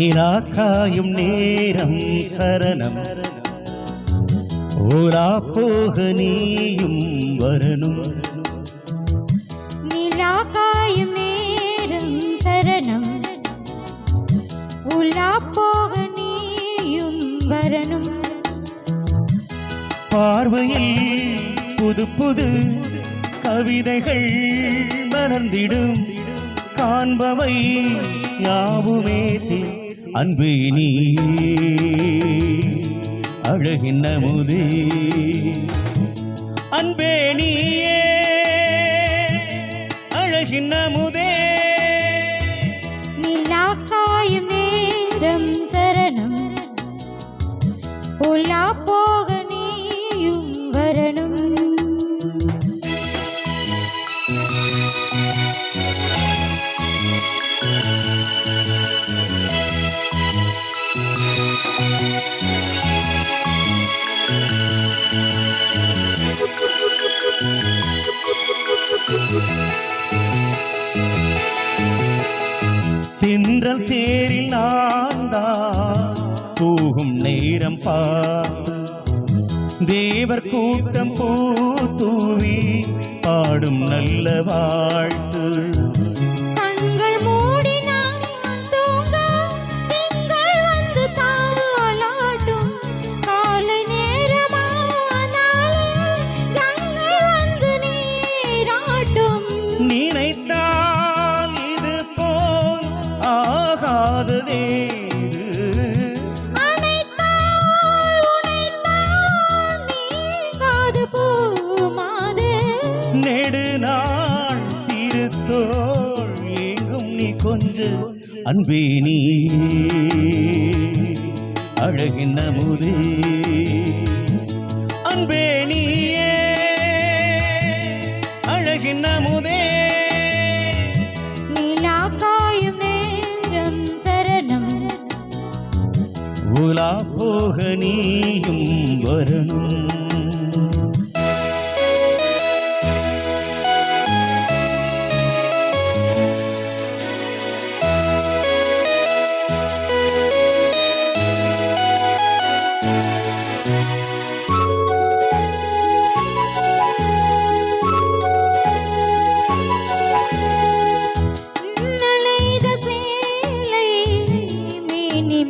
நீராக்காயும் நேரம் சரணம் ஓரா போக நீயும் வரணும். நீலாக்காயும் நேரம் சரணம் உலா போக நீயும் வரணும். பார்வையில் புது புது கவிதைகள் மலர்ந்திடும் காண்பவை யாவுமே அன்பே நீ அழகின் அமுதே அன்பே நீயே அழகின் அமுதே. நீலாக்காயும் நேரம் சரணம் உலா போக நீயும் வரணும். தென்றல் தேரில் நான்தான் போகும் நேரம் பார்த்து தேவர் கூட்டம் பூத்தூவி பாடும் நல்ல வாழ்த்து. கண்கள் மூடினால் தூங்க திங்கள் வந்து தாலாட்டும். காலை நேரமானாலும் கங்கை வந்து நீராட்டும். நினைத்தால் இது போல் ஆகாததே நெடுநாள் திருத்தோள் எங்கும் நீ கொஞ்சம் அன்பே நீ அழகின் அமுதே அன்பே நீயே அழகின் அமுதே. நீலாக்காயும் நேரம் சரணம் உலா போக நீயும் வரணும்.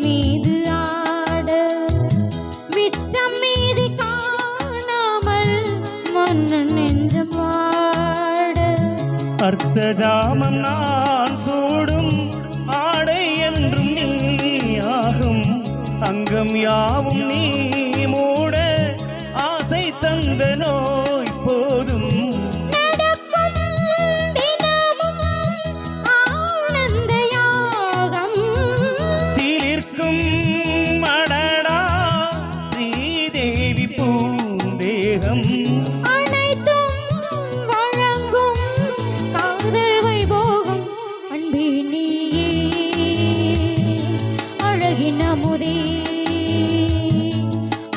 மீது ஆட மிச்சம் மீதி காணாமல் மன்னன் நெஞ்சம் வாட. அர்த்தஜாமம் நான் சூடும் ஆடை என்றும் நீ ஆகும் அங்கம் யாவும் நீ மூட ஆசை தந்த நோய் போதும். அனைத்தும் வழங்கும் காதல் வைபோகம் அன்பே நீயே அழகின் அமுதே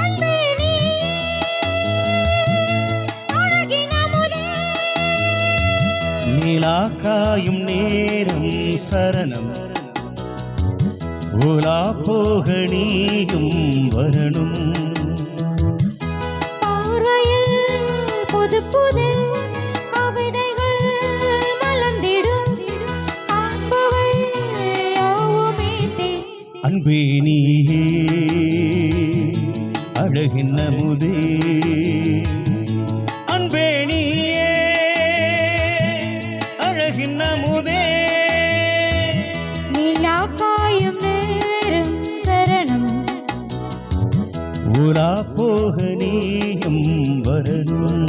அன்பே நீயே அழகின் அமுதே. நீலாக்காயும் நேரம் சரணம் உலா போக நீயும் வரணும். புது புது கவிதைகள் மலர்ந்திடும் காண்பவை யாவுமே அன்பே நீயே அழகின் அமுதே அன்பே நீயே அழகின் அமுதே. நீலாக்காயும் நேரம் சரணம் உலா போக நீயும் வரணும்.